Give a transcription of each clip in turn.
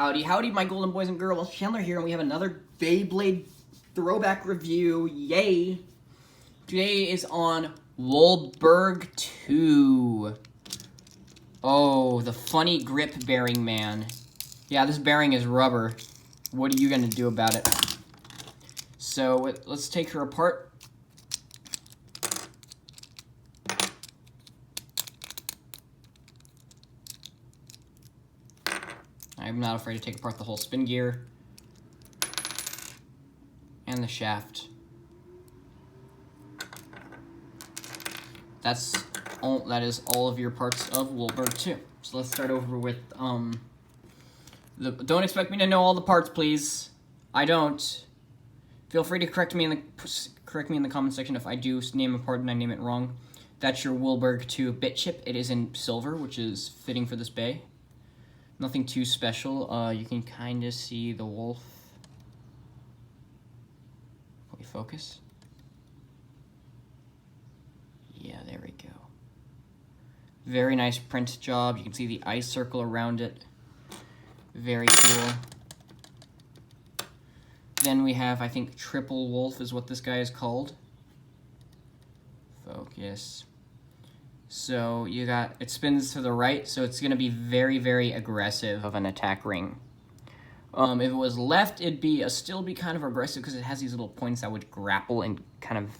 Howdy, howdy, my golden boys and girls. Chandler here, and we have another Beyblade throwback review. Yay! Today is on Wolborg 2. Oh, the funny grip bearing man. Yeah, this bearing is rubber. What are you gonna do about it? So, let's take her apart. I'm not afraid to take apart the whole spin gear and the shaft. That is all of your parts of Wolborg 2. So let's start over with don't expect me to know all the parts, please. I don't. Feel free to correct me in the comment section if I do name a part and I name it wrong. That's your Wolborg 2 bit chip. It is in silver, which is fitting for this bay. Nothing too special. You can kind of see the wolf. Can we focus? Yeah, there we go. Very nice print job. You can see the ice circle around it. Very cool. Then we have, I think, Triple Wolf is what this guy is called. Focus. So you got, it spins to the right, so it's going to be very, very aggressive of an attack ring. If it was left, it'd still be kind of aggressive because it has these little points that would grapple and kind of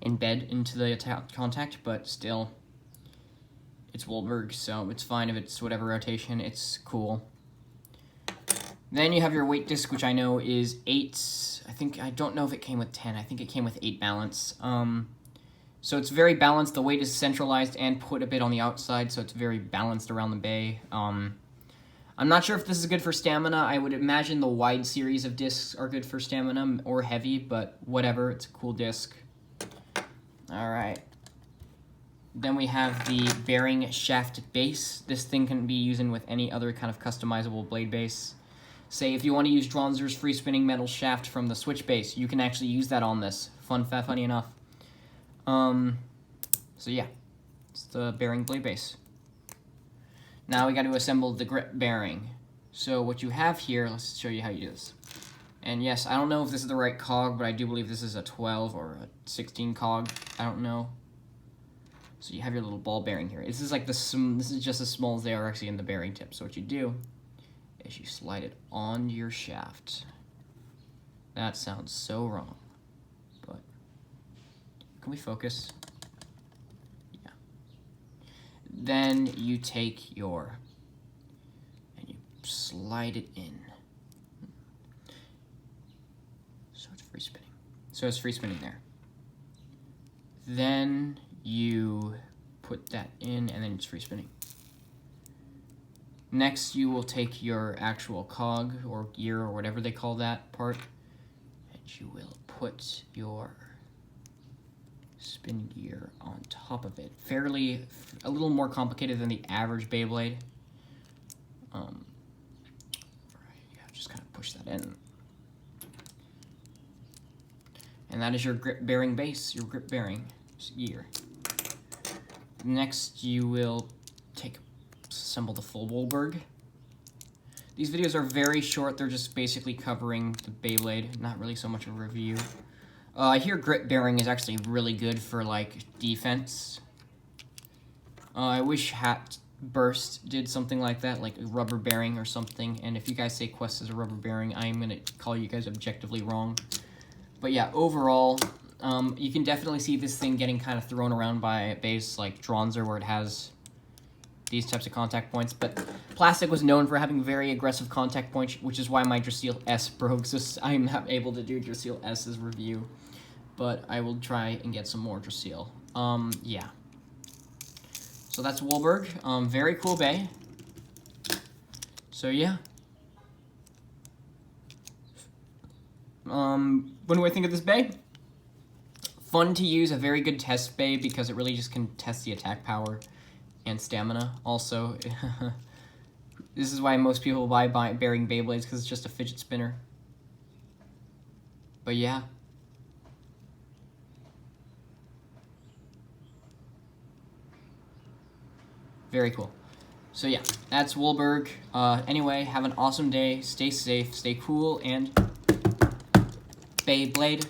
embed into the attack contact, but still, it's Wolborg, so it's fine if it's whatever rotation, it's cool. Then you have your weight disc, which I know is 8, I don't know if it came with 10, I think it came with 8 balance. So it's very balanced. The weight is centralized and put a bit on the outside, so it's very balanced around the bay. I'm not sure if this is good for stamina. I would imagine the wide series of discs are good for stamina or heavy, but whatever. It's a cool disc. All right. Then we have the bearing shaft base. This thing can be used with any other kind of customizable blade base. Say if you want to use Dronzer's free spinning metal shaft from the switch base, you can actually use that on this. Funny enough. So yeah, it's the bearing blade base. Now we got to assemble the grip bearing. So what you have here, let's show you how you do this. And yes, I don't know if this is the right cog, but I do believe this is a 12 or a 16 cog. I don't know. So you have your little ball bearing here. This is like this is just as small as they are actually in the bearing tip. So what you do is you slide it on your shaft. That sounds so wrong. Can we focus? Yeah. Then you take and you slide it in. So it's free spinning. So it's free spinning there. Then you put that in and then it's free spinning. Next you will take your actual cog or gear or whatever they call that part, and you will put your spin gear on top of it. A little more complicated than the average Beyblade. Right, yeah, just kind of push that in. And that is your grip bearing base, your grip bearing gear. Next, you will assemble the full Wolborg. These videos are very short. They're just basically covering the Beyblade, not really so much a review. I hear grip bearing is actually really good for, like, defense. I wish Hat Burst did something like that, like a rubber bearing or something. And if you guys say Quest is a rubber bearing, I'm going to call you guys objectively wrong. But yeah, overall, you can definitely see this thing getting kind of thrown around by a base like Dronzer, where it has these types of contact points. But plastic was known for having very aggressive contact points, which is why my Drasil S broke, so I'm not able to do Drasil S's review. But I will try and get some more Drasil. Yeah. So that's Wolborg. Very cool bay. So yeah. What do I think of this bay? Fun to use, a very good test bay because it really just can test the attack power and stamina. Also, this is why most people buy bearing Beyblades, because it's just a fidget spinner. But yeah. Very cool. So yeah, that's Wolborg. Anyway, have an awesome day. Stay safe, stay cool, and Beyblade.